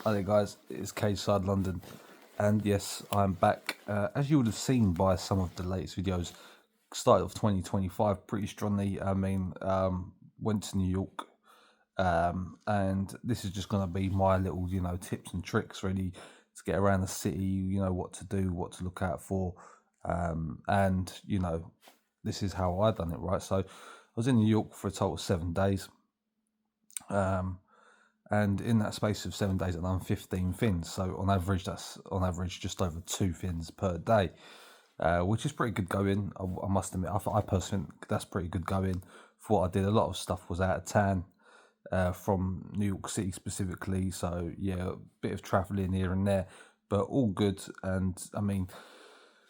Hi there guys, it's K-Side London, and yes, I'm back. As you would have seen by some of the latest videos, started of 2025 pretty strongly. Went to New York, and this is just going to be my little, tips and tricks really to get around the city. What to do, what to look out for, and this is how I done it, right? So I was in New York for a total of 7 days. And in that space of 7 days, I've done 15 fins. So on average, that's on average just over 2 fins per day, which is pretty good going. I must admit, I personally think that's pretty good going for what I did. A lot of stuff was out of town, from New York City specifically. So yeah, a bit of traveling here and there, but all good. And I mean,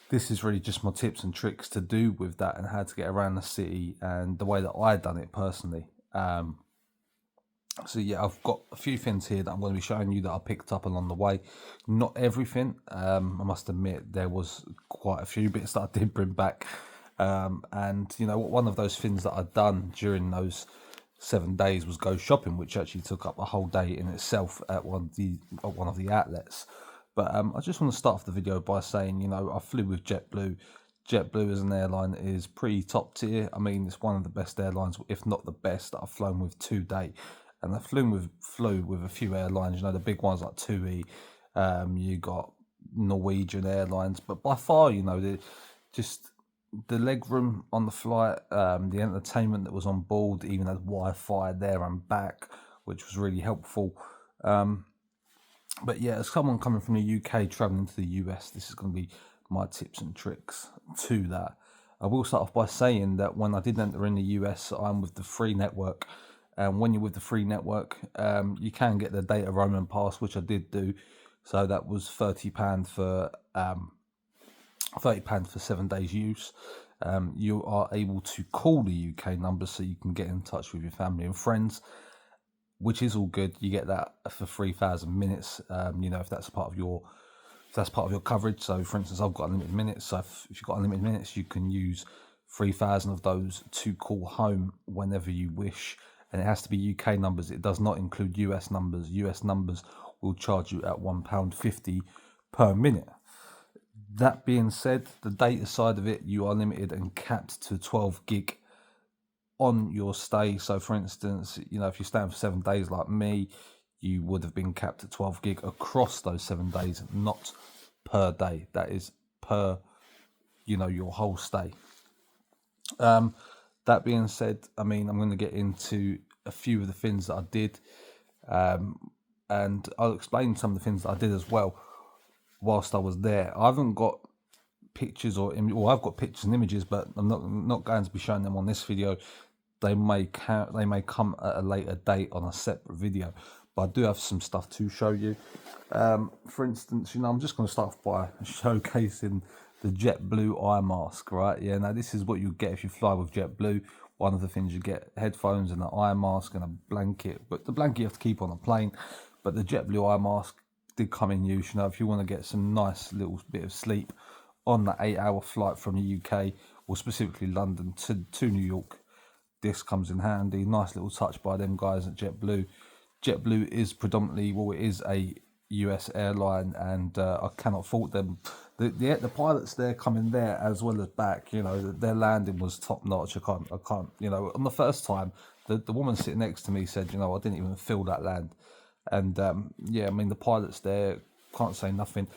this is really just my tips and tricks to do with that and how to get around the city and the way that I done it personally. So yeah, I've got a few fins here that I'm going to be showing you that I picked up along the way. Not everything. I must admit there was quite a few bits that I did bring back. And one of those fins that I'd done during those 7 days was go shopping, which actually took up a whole day in itself at one of the outlets. But I just want to start off the video by saying, I flew with JetBlue. JetBlue as an airline is pretty top tier. I mean, it's one of the best airlines, if not the best, that I've flown with to date. And I've flew with a few airlines, the big ones like TUI. You got Norwegian Airlines, but by far, the leg room on the flight, the entertainment that was on board, even had Wi-Fi there and back, which was really helpful. But yeah, as someone coming from the UK traveling to the US, this is going to be my tips and tricks to that. I will start off by saying that when I did enter in the US, I'm with the free network. And when you're with the free network, you can get the data roaming pass, which I did do. So that was £30 for £30 for 7 days use. You are able to call the UK number so you can get in touch with your family and friends, which is all good. You get that for 3,000 minutes. If that's part of your coverage. So, for instance, I've got unlimited minutes. So, if you've got unlimited minutes, you can use 3,000 of those to call home whenever you wish. And it has to be UK numbers. It does not include US numbers. US numbers will charge you at £1.50 per minute. That being said, the data side of it, you are limited and capped to 12 gig on your stay. So, for instance, if you're staying for 7 days like me, you would have been capped at 12 gig across those 7 days, not per day. That is per, your whole stay. That being said, I mean, I'm going to get into a few of the things that I did, and I'll explain some of the things that I did as well whilst I was there. I haven't got pictures I've got pictures and images, but I'm not going to be showing them on this video. They may come at a later date on a separate video, but I do have some stuff to show you. For instance, I'm just going to start off by showcasing the JetBlue eye mask, right? Yeah, now this is what you get if you fly with JetBlue. One of the things you get: headphones and an eye mask and a blanket. But the blanket you have to keep on a plane. But the JetBlue eye mask did come in use. If you want to get some nice little bit of sleep on that 8-hour flight from the UK, or specifically London to New York, this comes in handy. Nice little touch by them guys at JetBlue. JetBlue is predominantly, it is a US airline, and I cannot fault them. The pilots there coming there as well as back, their landing was top notch. I can't, on the first time, the woman sitting next to me said, I didn't even feel that land. And yeah, I mean, the pilots there, can't say nothing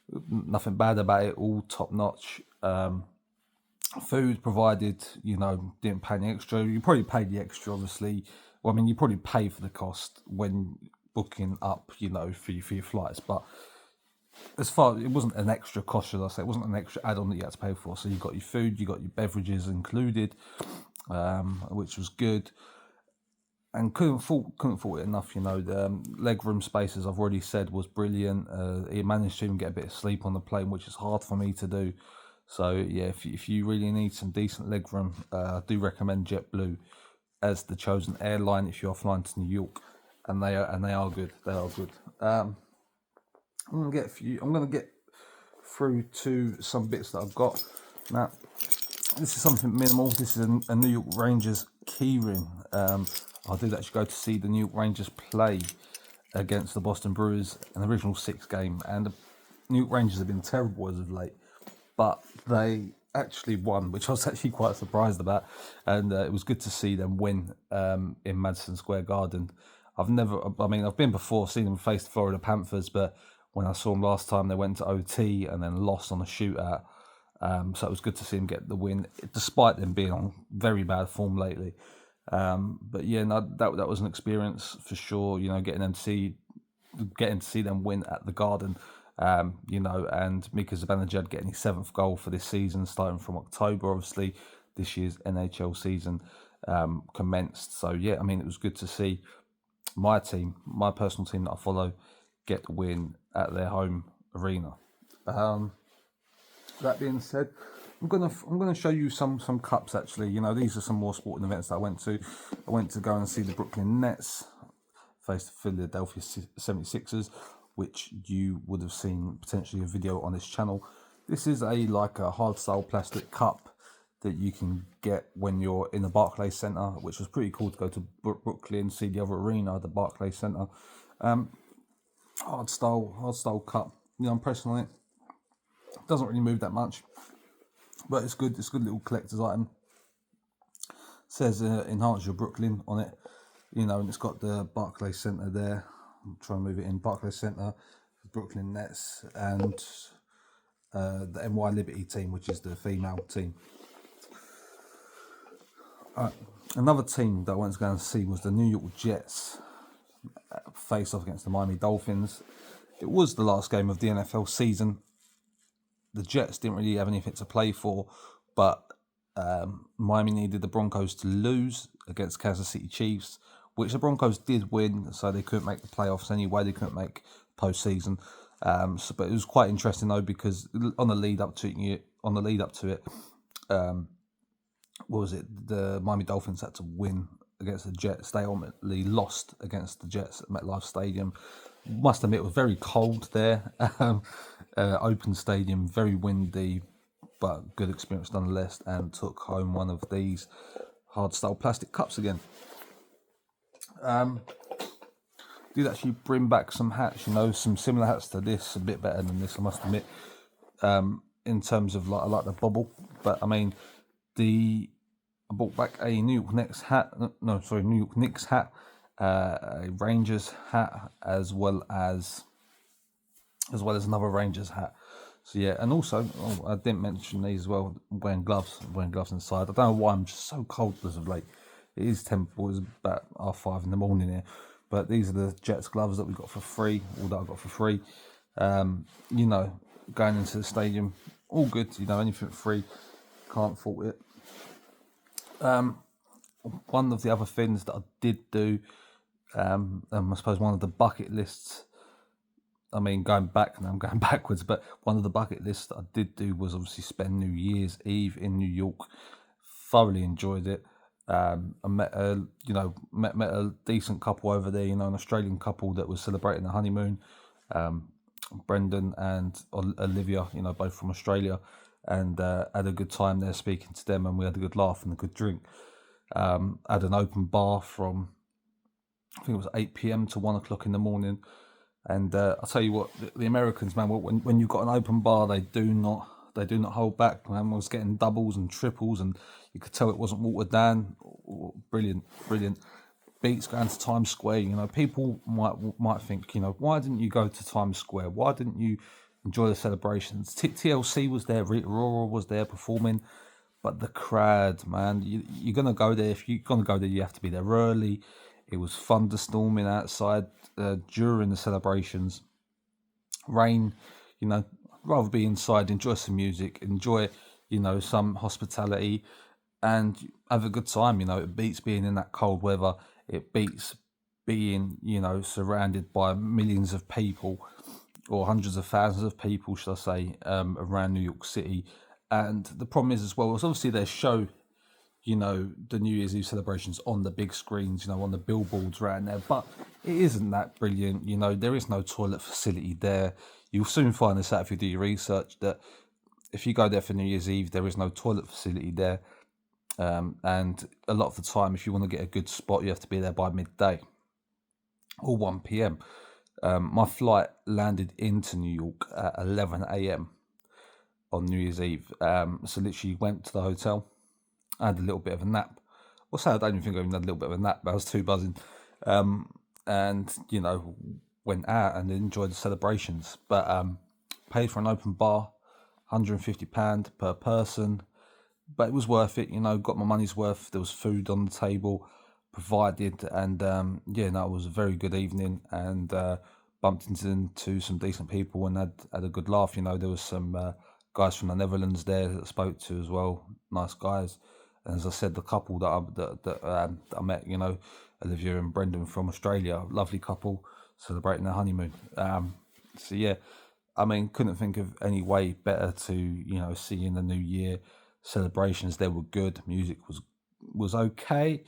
bad about it, all top notch. Food provided, didn't pay any extra. You probably paid the extra, obviously. Well, I mean, you probably pay for the cost when booking up, for your flights. But as far, it wasn't an extra cost, should I say. It wasn't an extra add-on that you had to pay for. So you got your food, you got your beverages included, which was good. And couldn't fault it enough, the leg room space, as I've already said, was brilliant. He managed to even get a bit of sleep on the plane, which is hard for me to do. So yeah, if you really need some decent leg room, I do recommend JetBlue as the chosen airline if you are flying to New York, and they are good. They are good. I'm gonna get through to some bits that I've got now. This is something minimal. This is a New York Rangers keyring. I did actually go to see the New York Rangers play against the Boston Bruins, an original 6 game, and the New York Rangers have been terrible as of late, but they actually won, which I was actually quite surprised about, and it was good to see them win in Madison Square Garden. I've been before, seen them face the Florida Panthers, but when I saw them last time, they went to OT and then lost on a shootout. So it was good to see them get the win, despite them being on very bad form lately. But yeah, no, that was an experience for sure. Getting to see them win at the Garden. And Mika Zibanejad getting his 7th goal for this season, starting from October. Obviously, this year's NHL season commenced. So yeah, it was good to see my team, my personal team that I follow, get the win at their home arena. That being said, I'm gonna show you some cups actually. These are some more sporting events that I went to. I went to go and see the Brooklyn Nets face the Philadelphia 76ers, which you would have seen potentially a video on this channel. This is a hard style plastic cup that you can get when you're in the Barclays Center, which was pretty cool to go to Brooklyn, see the other arena, the Barclays Center. Hard style cup. I'm pressing on it. Doesn't really move that much, but it's good. It's a good little collector's item. It says enhance your Brooklyn on it, and it's got the Barclays Center there. I'm trying to move it in. Barclays Center, Brooklyn Nets, and the NY Liberty team, which is the female team. Another team that I went to go and see was the New York Jets face off against the Miami Dolphins. It was the last game of the NFL season. The Jets didn't really have anything to play for, but Miami needed the Broncos to lose against Kansas City Chiefs, which the Broncos did win, so they couldn't make the playoffs anyway. They couldn't make postseason. But it was quite interesting though, because on the lead up to it, what was it? The Miami Dolphins had to win against the Jets. They ultimately lost against the Jets at MetLife Stadium. Must admit, it was very cold there. Open stadium, very windy, but good experience nonetheless, and took home one of these hard style plastic cups again. Did actually bring back some hats, some similar hats to this, a bit better than this, I must admit, in terms of I like the bubble, but I bought back a New York Knicks hat, a Rangers hat, as well as another Rangers hat. So yeah, and also I didn't mention these as well. I'm wearing gloves inside. I don't know why I'm just so cold as of late. It is temple. It's about 5:30 in the morning here, but these are the Jets gloves that we got for free, or that I got for free. Going into the stadium, all good. Anything free, can't fault it. One of the other things that I did do, I suppose one of the bucket lists, going back, and I'm going backwards, but one of the bucket lists that I did do was obviously spend New Year's Eve in New York. Thoroughly enjoyed it. I met a decent couple over there, an Australian couple that was celebrating the honeymoon. Brendan and Olivia, both from Australia, and had a good time there speaking to them, and we had a good laugh and a good drink. Had an open bar from, I think it was 8 p.m. to 1 o'clock in the morning. And I'll tell you what, the Americans, man, when you've got an open bar, they do not hold back, man. I was getting doubles and triples, and you could tell it wasn't watered down. Brilliant. Beats going to Times Square. People might think, why didn't you go to Times Square? Why didn't you enjoy the celebrations? TLC was there, Rita Ora was there performing, but the crowd, man, you're gonna go there. If you're gonna go there, you have to be there early. It was thunderstorming outside during the celebrations. Rain, rather be inside, enjoy some music, enjoy, some hospitality, and have a good time. It beats being in that cold weather. It beats being, surrounded by millions of people, or hundreds of thousands of people, should I say, around New York City. And the problem is as well, it's obviously they show, the New Year's Eve celebrations on the big screens, on the billboards around there, but it isn't that brilliant. There is no toilet facility there. You'll soon find this out if you do your research, that if you go there for New Year's Eve, there is no toilet facility there. And a lot of the time, if you want to get a good spot, you have to be there by midday. or 1 p.m. My flight landed into New York at 11 a.m. on New Year's Eve. So literally went to the hotel, I had a little bit of a nap. Well, say I don't even think I even had a little bit of a nap, but I was too buzzing. And, went out and enjoyed the celebrations. But paid for an open bar, £150 per person. But it was worth it, got my money's worth. There was food on the table provided. And it was a very good evening. And bumped into some decent people and had a good laugh. There was some guys from the Netherlands there that I spoke to as well. Nice guys. And as I said, the couple that I met, Olivia and Brendan from Australia, lovely couple celebrating their honeymoon. So yeah, I mean, couldn't think of any way better to see in the new year. Celebrations they were good. Music was okay.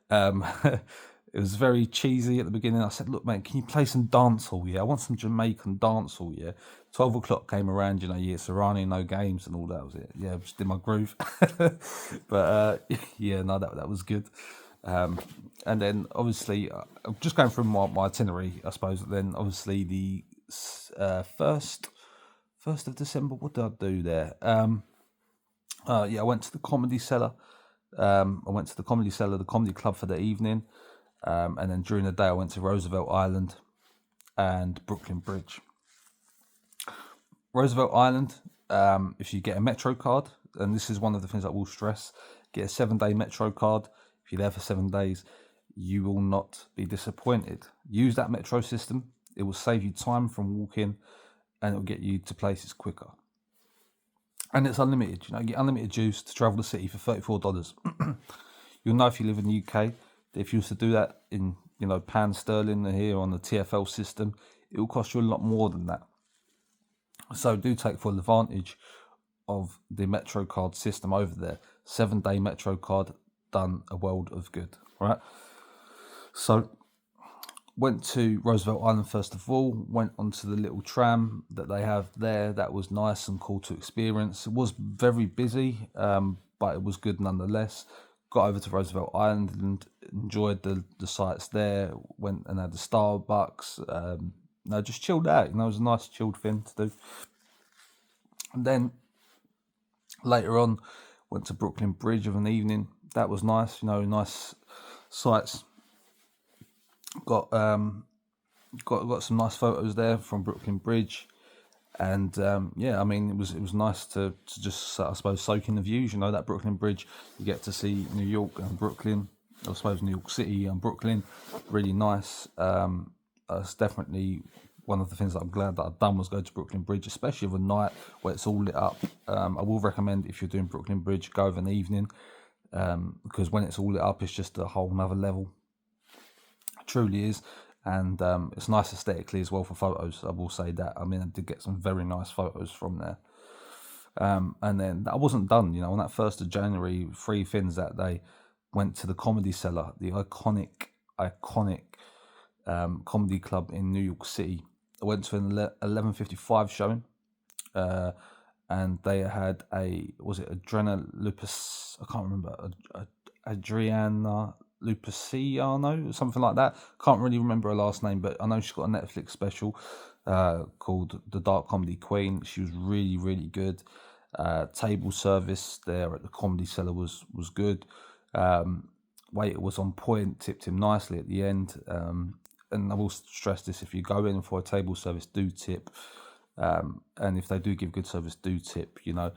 It was very cheesy at the beginning. I said, "Look, mate, can you play some dancehall? Yeah, I want some Jamaican dancehall. Yeah." 12 o'clock came around. Yeah, Serrani, no games and all that was it. Yeah, just did my groove. But yeah, no, that was good. And then obviously, I'm just going through my itinerary, I suppose. Then obviously the first of December. What did I do there? I went to the Comedy Cellar. The Comedy Club for the evening. And then during the day, I went to Roosevelt Island and Brooklyn Bridge. Roosevelt Island, if you get a Metro card, and this is one of the things I will stress, get a 7-day Metro card. If you're there for 7 days, you will not be disappointed. Use that Metro system. It will save you time from walking and it will get you to places quicker. And it's unlimited. You get unlimited juice to travel the city for $34. You'll know if you live in the UK, if you was to do that in, pound sterling here on the TfL system, it will cost you a lot more than that. So do take full advantage of the Metro card system over there. 7-day Metro card, done a world of good, right? So went to Roosevelt Island first of all, went onto the little tram that they have there. That was nice and cool to experience. It was very busy, but it was good nonetheless. Got over to Roosevelt Island and enjoyed the sights there. Went and had the Starbucks. Just chilled out. It was a nice chilled thing to do. And then later on, went to Brooklyn Bridge of an evening. That was nice. Nice sights. Got some nice photos there from Brooklyn Bridge, and it was nice to just, I suppose, soak in the views. That Brooklyn Bridge, you get to see New York and Brooklyn. I suppose New York City and Brooklyn, really nice. It's definitely one of the things that I'm glad that I've done was go to Brooklyn Bridge, especially of a night where it's all lit up. I will recommend, if you're doing Brooklyn Bridge, go of an evening, because when it's all lit up, it's just a whole nother level. It truly is. And it's nice aesthetically as well for photos. I will say that. I did get some very nice photos from there. And then I wasn't done. On that 1st of January, 3 things that day. Went to the Comedy Cellar, the iconic comedy club in New York City. I went to an 11:55 showing, and they had Adriana Lupus? I can't remember. Adriana Lupisciano, something like that. Can't really remember her last name, but I know she's got a Netflix special called The Dark Comedy Queen. She was really, really good. Table service there at the Comedy Cellar was good. Waiter was on point, tipped him nicely at the end. And I will stress this: if you go in for a table service, do tip. And if they do give good service, do tip. I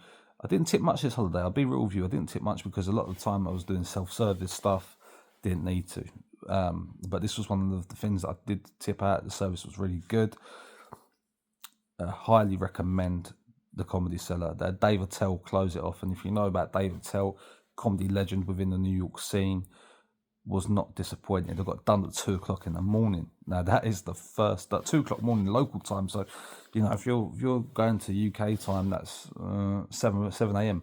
didn't tip much this holiday. I'll be real with you. I didn't tip much because a lot of the time I was doing self-service stuff. Didn't need to. But this was one of the things that I did tip out. The service was really good. Highly recommend the Comedy Cellar. Dave Attell closed it off. And if you know about Dave Attell, comedy legend within the New York scene, was not disappointed. I got done at 2:00 in the morning. Now that is the first at 2:00 morning local time. So, if you're going to UK time, that's 7 a.m.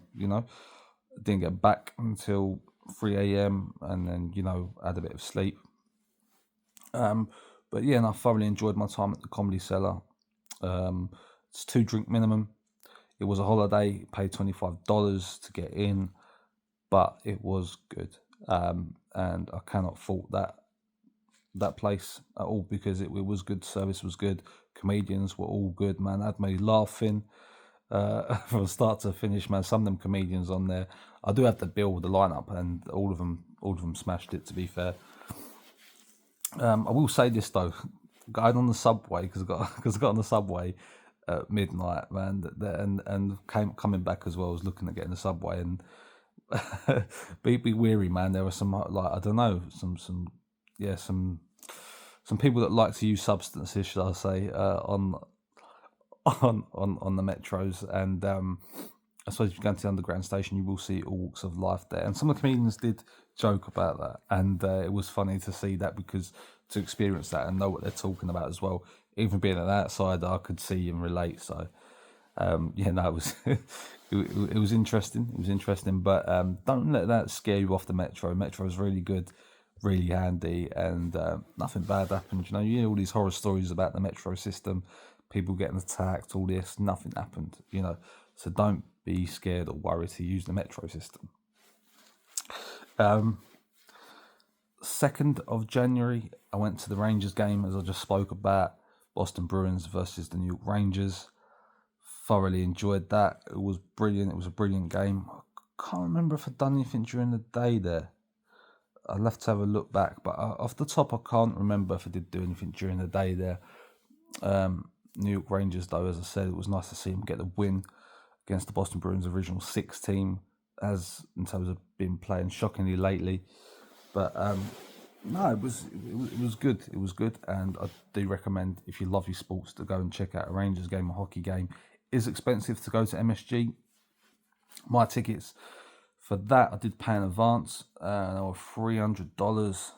Didn't get back until 3 a.m. and then had a bit of sleep. But yeah, and I thoroughly enjoyed my time at the Comedy Cellar. It's 2-drink minimum. It was a holiday. Paid $25 to get in, but it was good. And I cannot fault that. that place at all, because it was good. Service was good. Comedians were all good, man. Had me laughing from start to finish, man. Some of them comedians on there, I do have to build the lineup, and all of them smashed it. To be fair, I will say this though, going on the subway, because I got on the subway at midnight, man, and coming back as well. I was looking at getting the subway, and be weary, man. There were some, like, I don't know, some people that like to use substances, should I say, on the metros, and I suppose if you go to the underground station, you will see all walks of life there. And some of the comedians did joke about that, and it was funny to see that, because to experience that and know what they're talking about as well. Even being an outsider, I could see and relate. So yeah, no, it was it was interesting. It was interesting, but don't let that scare you off the metro. Metro is really good, really handy, and nothing bad happened. You know, you hear all these horror stories about the metro system, people getting attacked, all this. Nothing happened. You know, so don't be scared or worried to use the metro system. 2nd of January, I went to the Rangers game, as I just spoke about. Boston Bruins versus the New York Rangers. Thoroughly enjoyed that. It was brilliant. It was a brilliant game. I can't remember if I'd done anything during the day there. I'll have to have a look back, but off the top, I can't remember if I did do anything during the day there. New York Rangers, though, as I said, it was nice to see them get the win against the Boston Bruins original 6 team, as in terms of been playing shockingly lately. But no, it was good. It was good, and I do recommend, if you love your sports, to go and check out a Rangers game, a hockey game. It is expensive to go to MSG. My tickets for that, I did pay in advance. They were $300.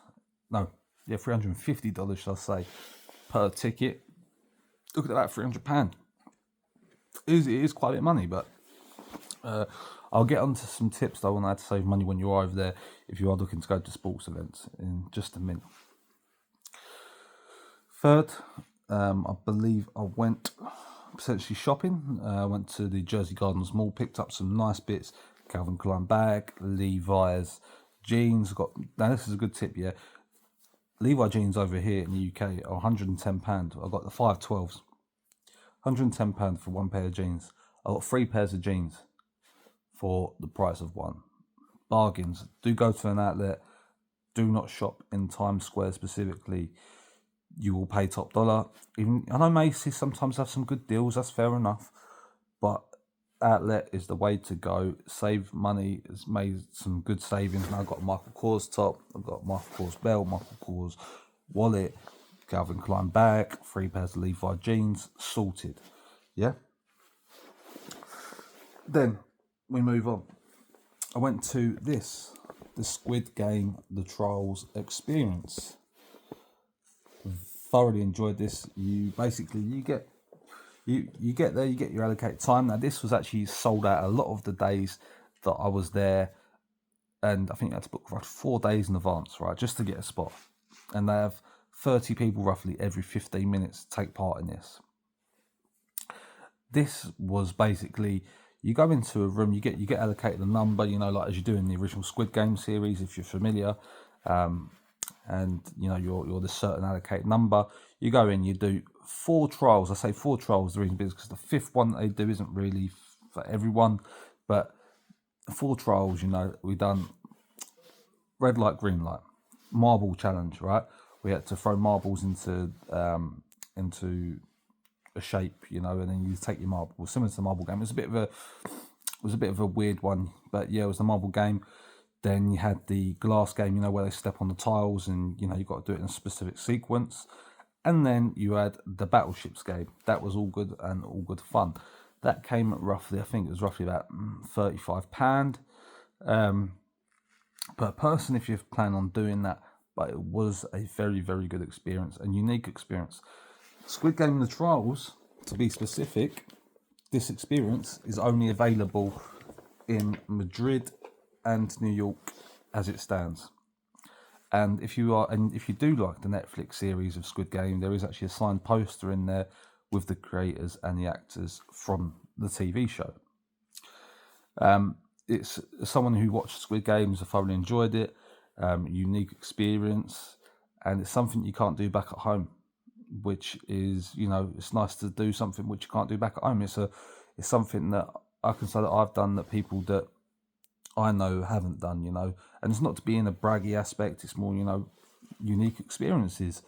No, yeah, $350, shall I say, per ticket. Look at that, £300. It is quite a bit of money, but I'll get onto some tips though on how to save money when you're over there, if you are looking to go to sports events, in just a minute. 3rd, I believe I went potentially shopping. I went to the Jersey Gardens Mall, picked up some nice bits. Calvin Klein bag, Levi's jeans. Now this is a good tip, yeah. Levi jeans over here in the UK are £110. I got the 512s. £110 for one pair of jeans. I got 3 pairs of jeans for the price of one. Bargains. Do go to an outlet. Do not shop in Times Square specifically. You will pay top dollar. Even I know Macy's sometimes have some good deals. That's fair enough, but outlet is the way to go. Save money. It's made some good savings. Now I've got a Michael Kors top. I've got Michael Kors belt, Michael Kors wallet, Calvin Klein bag, 3 pairs of Levi jeans, sorted. Yeah. Then we move on. I went to the Squid Game, the Trials experience. Thoroughly enjoyed this. You get there, you get your allocated time. Now this was actually sold out a lot of the days that I was there, and I think you had to book for 4 days in advance, right, just to get a spot. And they have 30 people roughly every 15 minutes to take part in this. This was basically, you go into a room, you get allocated a number, you know, like as you do in the original Squid Game series, if you're familiar, and you know you're this certain allocated number. You go in, you do 4 trials. I say 4 trials. The reason is because the 5th one that they do isn't really for everyone, but 4 trials. You know, we done red light, green light, marble challenge. Right, we had to throw marbles into a shape, you know, and then you take your marbles, similar to the marble game. It was a bit of a weird one, but yeah, it was the marble game. Then you had the glass game, you know, where they step on the tiles, and you know you got to do it in a specific sequence. And then you had the battleships game. That was all good and all good fun. That came at roughly, I think it was roughly about £35 per person if you plan on doing that. But it was a very, very good experience and unique experience. Squid Game The Trials, to be specific, this experience is only available in Madrid and New York as it stands. And if you do like the Netflix series of Squid Game, there is actually a signed poster in there with the creators and the actors from the TV show. It's someone who watched Squid Games, I thoroughly enjoyed it. Unique experience, and it's something you can't do back at home, which is, you know, it's nice to do something which you can't do back at home. It's something that I can say that I've done that people that I know haven't done, you know, and it's not to be in a braggy aspect. It's more, you know, unique experiences,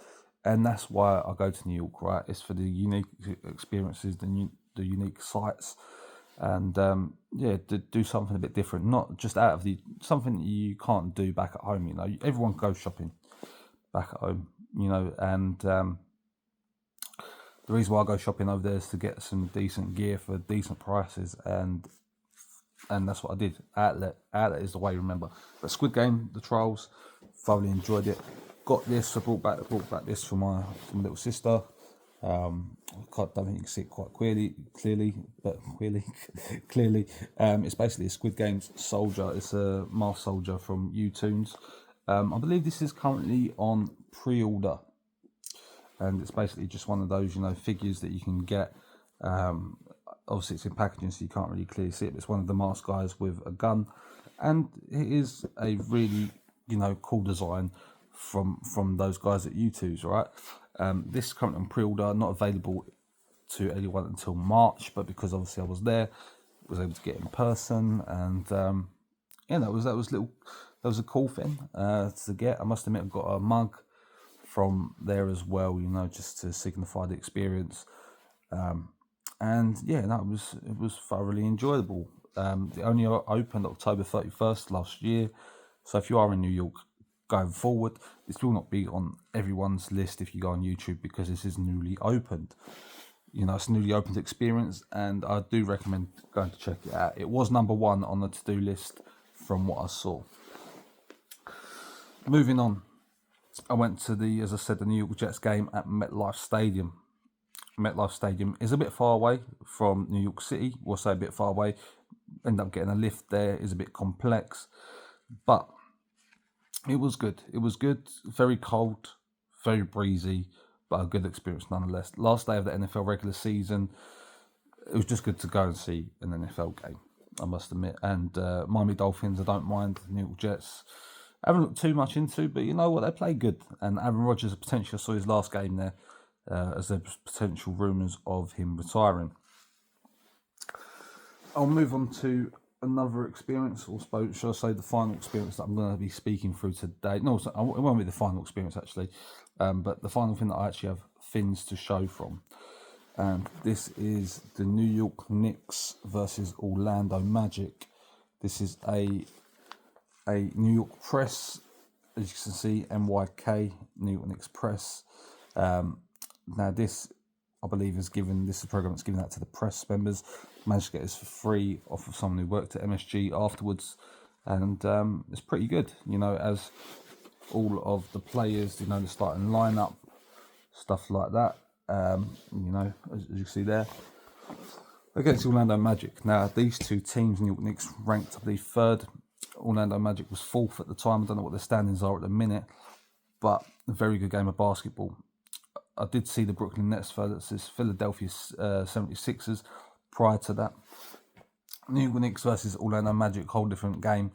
and that's why I go to New York, right? It's for the unique experiences, the unique sights, and yeah, to do something a bit different, not just out of the something that you can't do back at home. You know, everyone goes shopping back at home, you know, and the reason why I go shopping over there is to get some decent gear for decent prices, and that's what I did. Outlet is the way you remember. But Squid Game, the trials, thoroughly enjoyed it. Got this. I brought back this for my little sister. I don't think you can see it quite clearly. It's basically a Squid Games soldier. It's a masked soldier from U-Tunes. I believe this is currently on pre-order, and it's basically just one of those, you know, figures that you can get. Obviously it's in packaging, so you can't really clearly see it, but it's one of the masked guys with a gun, and it is a really, you know, cool design from those guys at U2's, right? This is currently on pre-order, not available to anyone until March, but because obviously I was there, was able to get in person, and yeah, that was a cool thing to get. I must admit, I got a mug from there as well, you know, just to signify the experience. And yeah, it was thoroughly enjoyable. It only opened October 31st last year, so if you are in New York going forward, this will not be on everyone's list if you go on YouTube, because this is newly opened. You know, it's a newly opened experience, and I do recommend going to check it out. It was number one on the to-do list from what I saw. Moving on, I went to as I said, the New York Jets game at MetLife Stadium. MetLife Stadium is a bit far away from New York City. We'll say a bit far away. End up getting a lift there is a bit complex, but it was good. It was good. Very cold, very breezy, but a good experience nonetheless. Last day of the NFL regular season, it was just good to go and see an NFL game, I must admit. And Miami Dolphins, I don't mind. New York Jets, I haven't looked too much into, but you know what, they play good. And Aaron Rodgers, potentially, I saw his last game there, as there's potential rumours of him retiring. I'll move on to another experience, or should I say the final experience that I'm going to be speaking through today. No, it won't be the final experience actually, but the final thing that I actually have things to show from. And this is the New York Knicks versus Orlando Magic. This is a New York Press, as you can see, NYK, New York Knicks Press. Now this, I believe, this is a program that's given out to the press members. Managed to get this for free off of someone who worked at MSG afterwards, and it's pretty good, you know, as all of the players, you know, the starting lineup, stuff like that. You know, as you see there, against Orlando Magic. Now these two teams, New York Knicks ranked, I believe, third. Orlando Magic was fourth at the time. I don't know what the standings are at the minute, but a very good game of basketball. I did see the Brooklyn Nets versus Philadelphia 76ers prior to that. New York Knicks versus Orlando Magic, whole different game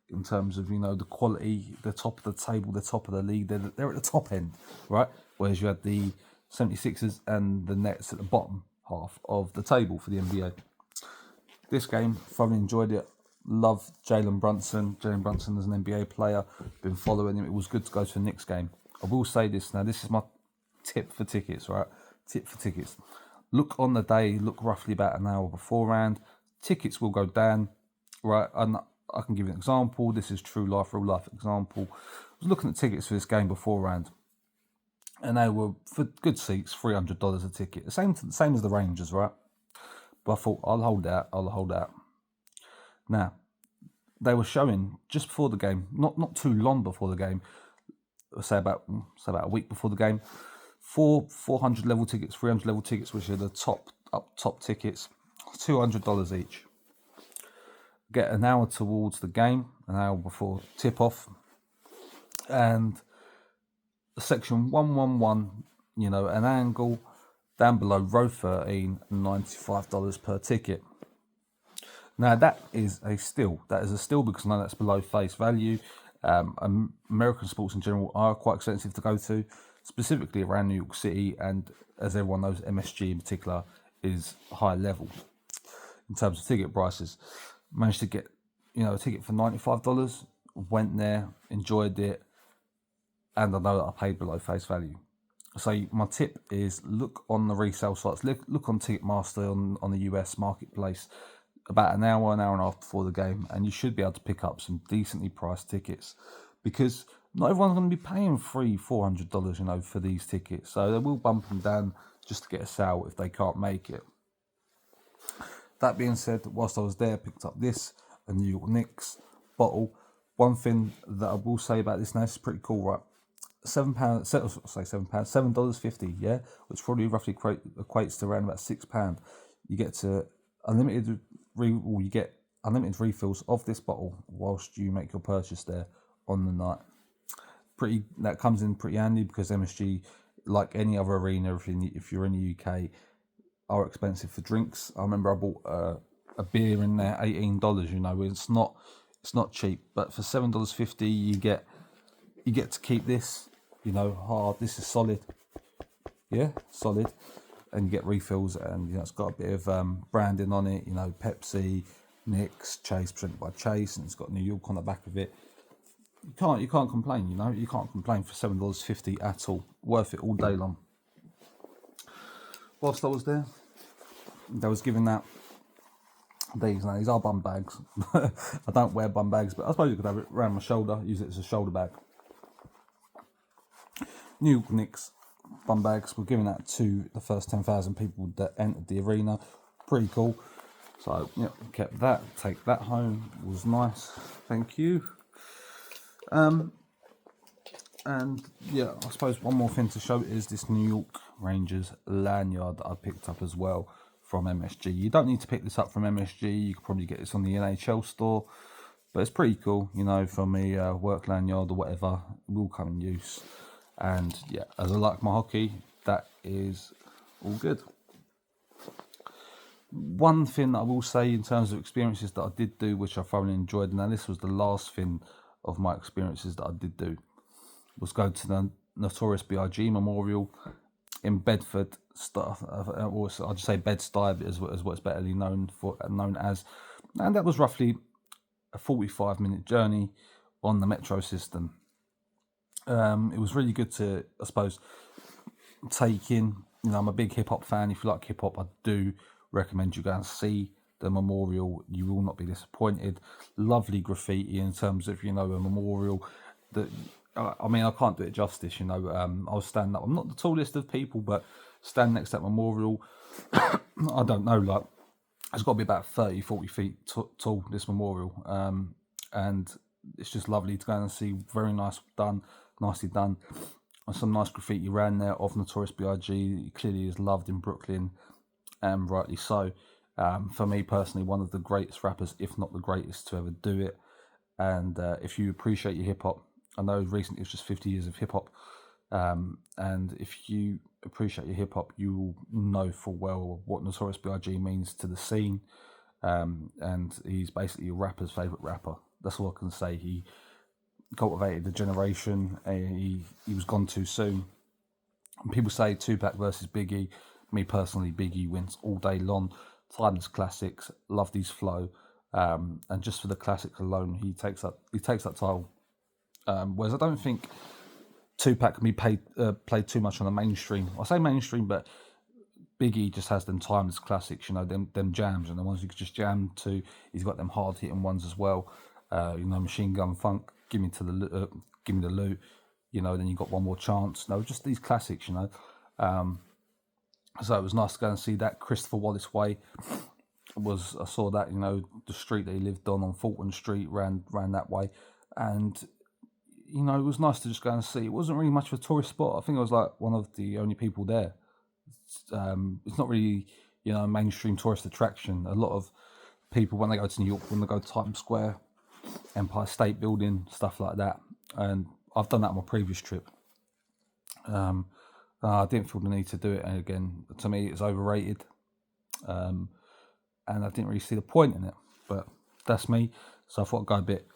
in terms of, you know, the quality, the top of the table, the top of the league. They're at the top end, right? Whereas you had the 76ers and the Nets at the bottom half of the table for the NBA. This game, thoroughly enjoyed it. Love Jalen Brunson. Jalen Brunson is an NBA player. Been following him. It was good to go to a Knicks game. I will say this now. This is my tip for tickets, right? Tip for tickets. Look on the day. Look roughly about an hour beforehand. Tickets will go down, right? And I can give you an example. This is true life, real life example. I was looking at tickets for this game beforehand, and they were, for good seats, $300 a ticket. The same as the Rangers, right? But I thought, I'll hold out. Now, they were showing just before the game, not too long before the game, say about a week before the game, 400 level tickets, 300 level tickets, which are the top tickets, $200 each. Get an hour towards the game, an hour before tip off, and section 111, you know, an angle down below row 13, $95 per ticket. Now that is a steal. That is a steal because I know that's below face value, American sports in general are quite expensive to go to, specifically around New York City, and as everyone knows, MSG in particular is high level in terms of ticket prices. Managed to get, a ticket for $95. Went there, enjoyed it, and I know that I paid below face value. So my tip is look on the resale sites, look on Ticketmaster on the US marketplace about an hour and a half before the game, and you should be able to pick up some decently priced tickets, because not everyone's going to be paying $300-$400, for these tickets. So they will bump them down just to get a sale if they can't make it. That being said, whilst I was there, I picked up a New York Knicks bottle. One thing that I will say about this now, this is pretty cool, right? $7.50, yeah, which probably roughly equates to around about £6. You get unlimited refills of this bottle whilst you make your purchase there on the night. That comes in pretty handy, because MSG, like any other arena, if you're in the UK, are expensive for drinks. I remember I bought a beer in there, $18. It's not cheap, but for $7.50 you get to keep this. This is solid. Yeah, solid. And you get refills, and it's got a bit of branding on it. Pepsi, Knicks, Chase, presented by Chase, and it's got New York on the back of it. You can't complain. You can't complain for $7.50 at all. Worth it all day long. Whilst I was there, they was giving out these are bum bags. I don't wear bum bags, but I suppose you could have it around my shoulder, use it as a shoulder bag. New York Knicks bum bags were given out to the first 10,000 people that entered the arena. Pretty cool. So kept that. Take that home. It was nice. Thank you. And I suppose one more thing to show is this New York Rangers lanyard that I picked up as well from MSG. You don't need to pick this up from MSG. You could probably get this on the NHL store, but it's pretty cool. For me, work lanyard or whatever, it will come in use. And as I like my hockey, that is all good. One thing that I will say in terms of experiences that I did do, which I thoroughly enjoyed, and this was the last thing of my experiences that I did do, was go to the Notorious B.I.G. Memorial in Bedford, or I'll just say Bed-Stuy as what it's better known as, and that was roughly a 45-minute journey on the metro system. It was really good to, I suppose, take in. I'm a big hip hop fan. If you like hip hop, I do recommend you go and see the memorial. You will not be disappointed. Lovely graffiti in terms of a memorial that. I can't do it justice. I'll stand up. I'm not the tallest of people, but stand next to that memorial. I don't know, it's got to be about 30-40 feet tall, this memorial, and it's just lovely to go and see. Very nicely done, and some nice graffiti around there of Notorious B.I.G. He clearly is loved in Brooklyn, and rightly so. For me personally, one of the greatest rappers, if not the greatest to ever do it. And if you appreciate your hip hop, I know recently it was just 50 years of hip hop, and if you appreciate your hip hop, you will know full well what Notorious B.I.G. means to the scene, and he's basically a rapper's favourite rapper. That's all I can say. He cultivated the generation. He was gone too soon. And people say Tupac versus Biggie. Me personally, Biggie wins all day long. Timeless classics. Love his flow, and just for the classic alone, he takes that title. Whereas I don't think Tupac can be played too much on the mainstream. I say mainstream, but Biggie just has them timeless classics, them jams, and the ones you could just jam to. He's got them hard hitting ones as well. Machine Gun Funk, give me the loot. Then you got One More Chance. Just these classics. So it was nice to go and see that. Christopher Wallace Way I saw that, the street that he lived on Fulton Street, ran that way, and it was nice to just go and see. It wasn't really much of a tourist spot. I think I was like one of the only people there. It's not really, a mainstream tourist attraction. A lot of people, when they go to New York, when they go to Times Square, Empire State Building, stuff like that. And I've done that on my previous trip. I didn't feel the need to do it. And again, to me, it's overrated. And I didn't really see the point in it. But that's me. So I thought I'd go a bit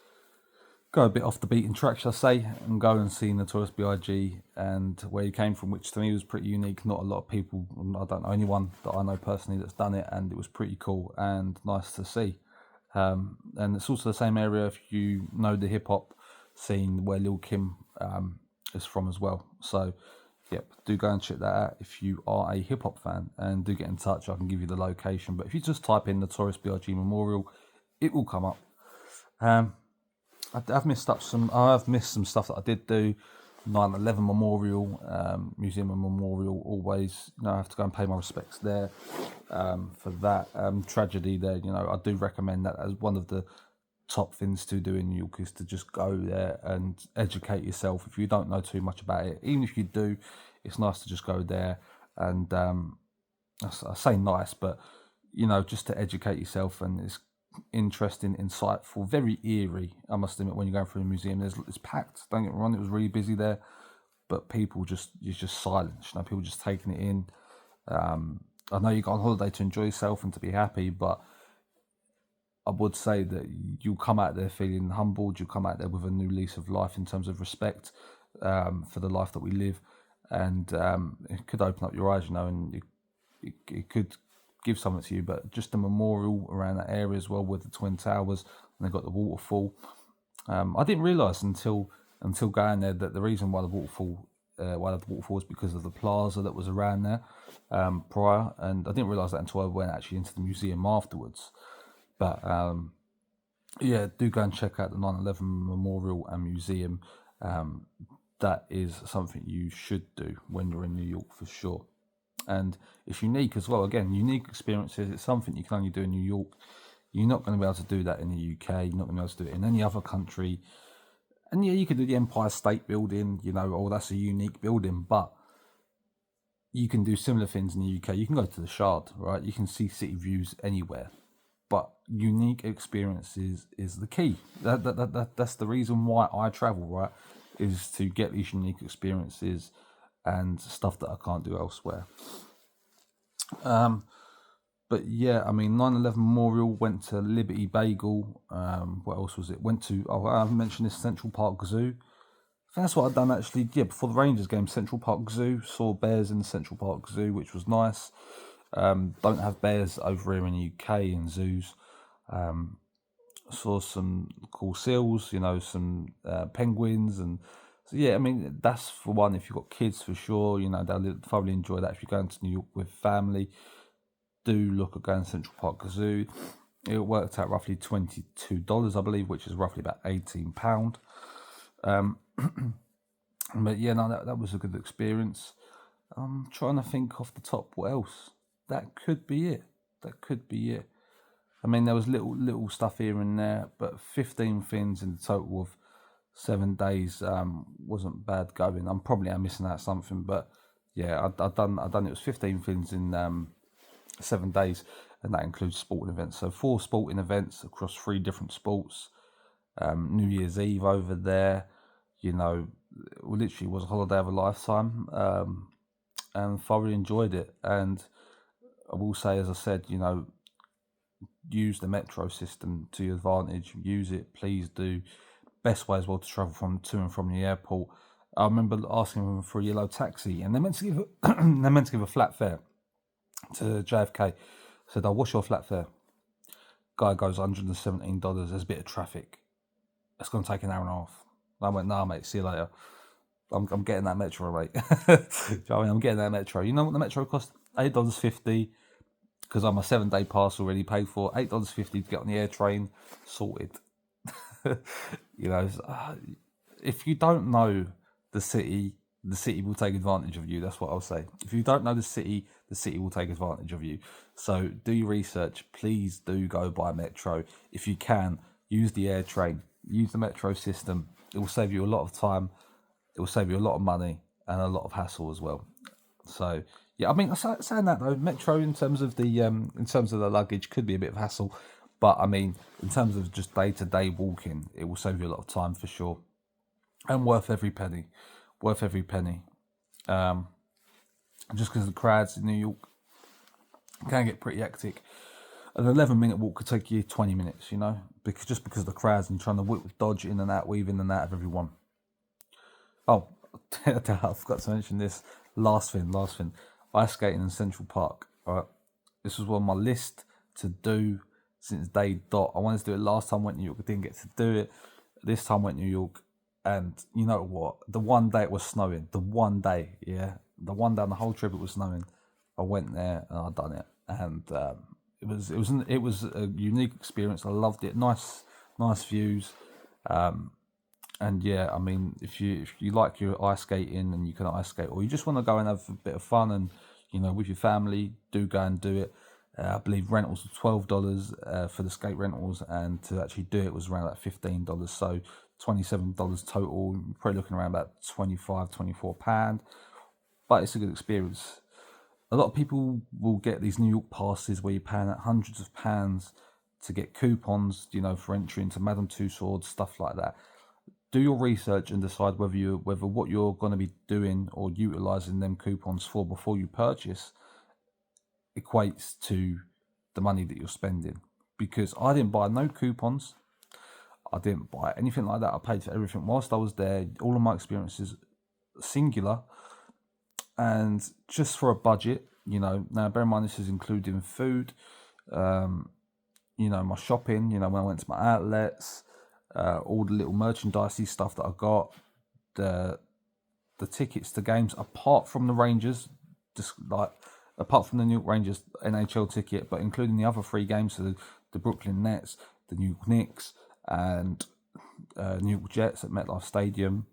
go a bit off the beaten track, shall I say, and go and see Notorious B.I.G. and where he came from, which to me was pretty unique. Not a lot of people, I don't know anyone that I know personally that's done it, and it was pretty cool and nice to see. And it's also the same area, if you know the hip hop scene, where Lil Kim is from as well. So, yep, do go and check that out if you are a hip hop fan, and do get in touch. I can give you the location, but if you just type in Notorious B.I.G. Memorial, it will come up. I've missed some stuff that I did do. 9/11 Memorial, Museum and Memorial. Always, I have to go and pay my respects there for that tragedy there. I do recommend that as one of the top things to do in New York, is to just go there and educate yourself. If you don't know too much about it, even if you do, it's nice to just go there and I say nice, but just to educate yourself. And it's interesting, insightful, very eerie, I must admit. When you're going through a museum, it's packed, don't get me wrong, it was really busy there, but people just silent, people just taking it in. I know you go on holiday to enjoy yourself and to be happy, but I would say that you'll come out there feeling humbled. You'll come out there with a new lease of life in terms of respect for the life that we live, and it could open up your eyes, and it could give something to you. But just a memorial around that area as well, with the Twin Towers, and they've got the waterfall. I didn't realise until going there that the reason why the waterfall was because of the plaza that was around there prior, and I didn't realise that until I went actually into the museum afterwards. But yeah, do go and check out the 9/11 Memorial and Museum. That is something you should do when you're in New York for sure. And it's unique as well. Again, unique experiences. It's something you can only do in New York. You're not going to be able to do that in the UK. You're not going to be able to do it in any other country. And yeah, you could do the Empire State Building, that's a unique building, but you can do similar things in the UK. You can go to the Shard, right? You can see city views anywhere. But unique experiences is the key. That's the reason why I travel, right? Is to get these unique experiences and stuff that I can't do elsewhere. But yeah, 9/11 Memorial, went to Liberty Bagel. What else was it? Went to, I haven't mentioned this, Central Park Zoo. I think that's what I'd done actually. Yeah, before the Rangers game, Central Park Zoo. Saw bears in the Central Park Zoo, which was nice. Don't have bears over here in the UK in zoos. Saw some cool seals, some penguins, and so yeah, that's for one. If you've got kids, for sure, they'll thoroughly enjoy that. If you're going to New York with family, do look at going to Central Park Zoo. It worked out roughly $22, I believe, which is roughly about £18. But yeah, no, that was a good experience. I'm trying to think off the top what else. That could be it. There was little stuff here and there, but 15 things in the total of 7 days wasn't bad going. I'm probably missing out something, but yeah, I done. It was 15 things in 7 days, and that includes sporting events. So 4 sporting events across 3 different sports. New Year's Eve over there, literally was a holiday of a lifetime, and thoroughly enjoyed it. And I will say, as I said, use the metro system to your advantage. Use it, please do. Best way as well to travel to and from the airport. I remember asking them for a yellow taxi, and they meant to give a flat fare to JFK. Said, what's your flat fare? Guy goes, $117. There's a bit of traffic. It's going to take an hour and a half. I went, nah, mate, see you later. I'm getting that metro, mate. Do you know what I mean? I'm getting that metro. You know what the metro cost? $8.50. Because I'm a 7-day pass already paid for. $8.50 to get on the air train, sorted. If you don't know the city will take advantage of you. That's what I'll say. If you don't know the city will take advantage of you. So do your research. Please do go by metro. If you can, use the air train. Use the metro system. It will save you a lot of time. It will save you a lot of money and a lot of hassle as well. So yeah, saying that though, metro in terms of the luggage could be a bit of hassle, but in terms of just day-to-day walking, it will save you a lot of time for sure, and worth every penny. Just because the crowds in New York can get pretty hectic. an 11-minute walk could take you 20 minutes, you know, because of the crowds and trying to dodge in and out, weave in and out of everyone. Oh, I forgot to mention this. Last thing. Ice skating in Central Park. All right, this was on my list to do since day dot. I wanted to do it last time I went to New York. I didn't get to do it. This time I went to New York, and you know what? The one day it was snowing. The one day, yeah, the one day on the whole trip it was snowing. I went there and I done it, and it was a unique experience. I loved it. Nice views. And yeah, I mean, if you like your ice skating and you can ice skate, or you just want to go and have a bit of fun and, you know, with your family, do go and do it. I believe rentals were $12 for the skate rentals, and to actually do it was around like $15. So $27 total. You're probably looking around about £24, but it's a good experience. A lot of people will get these New York passes where you're paying out hundreds of pounds to get coupons, you know, for entry into Madame Tussauds, stuff like that. Do your research and decide whether what you're going to be doing or utilizing them coupons for before you purchase equates to the money that you're spending. Because I didn't buy no coupons, I didn't buy anything like that. I paid for everything whilst I was there. All of my experiences singular, and just for a budget, you know. Now bear in mind this is including food, you know, my shopping, you know, when I went to my outlets, all the little merchandisey stuff that I got, the tickets to games, apart from the Rangers, just like apart from the New York Rangers NHL ticket, but including the other 3 games, so the Brooklyn Nets, the New York Knicks, and New York Jets at MetLife Stadium,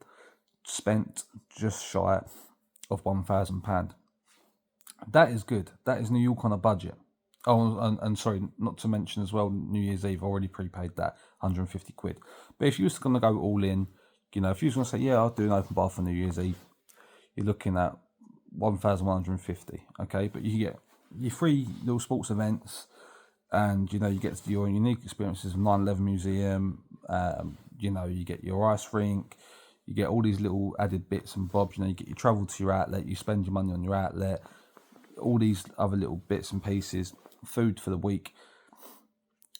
spent just shy of £1,000. That is good. That is New York on a budget. Oh, and sorry, not to mention as well, New Year's Eve, already prepaid that, 150 quid. But if you was going to go all in, you know, if you was going to say, yeah, I'll do an open bar for New Year's Eve, you're looking at 1,150, okay? But you get your free little sports events, and, you know, you get your unique experiences of 9/11 Museum, you know, you get your ice rink, you get all these little added bits and bobs, you know, you get your travel to your outlet, you spend your money on your outlet, all these other little bits and pieces, food for the week,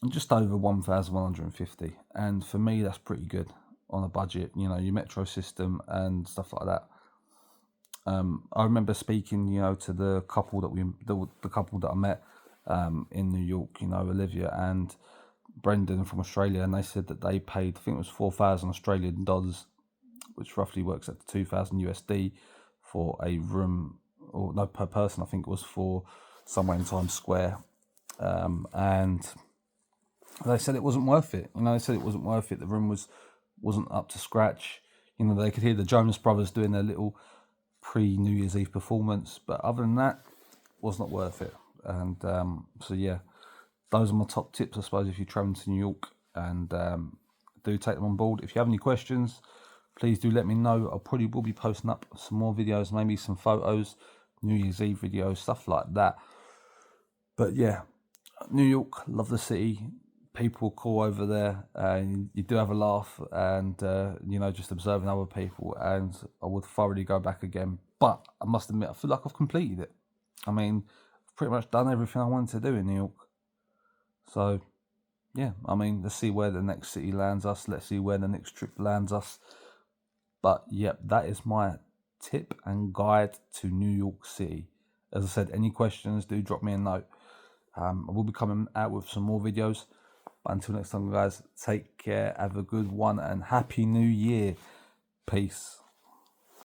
and just over 1,150. And for me, that's pretty good on a budget, you know, your metro system and stuff like that. I remember speaking, you know, to the couple that I met in New York, you know, Olivia and Brendan from Australia, and they said that they paid, I think it was 4,000 Australian dollars, which roughly works out to 2,000 USD for a room, or no, per person, I think it was, for somewhere in Times Square. And they said it wasn't worth it. You know, they said it wasn't worth it. The room wasn't up to scratch. You know, they could hear the Jonas Brothers doing their little pre-New Year's Eve performance, but other than that, was not worth it. And so yeah, those are my top tips, I suppose, if you're traveling to New York, and do take them on board. If you have any questions, please do let me know. I probably will be posting up some more videos, maybe some photos, New Year's Eve videos, stuff like that. But yeah, New York, love the city. People cool over there, and you do have a laugh, and you know, just observing other people, and I would thoroughly go back again. But I must admit, I feel like I've completed it. I mean, I've pretty much done everything I wanted to do in New York. So yeah, I mean, let's see where the next city lands us. Let's see where the next trip lands us. But yep, that is my tip and guide to New York City. As I said, any questions, do drop me a note. I will be coming out with some more videos. But until next time, guys, take care, have a good one, and Happy New Year. Peace.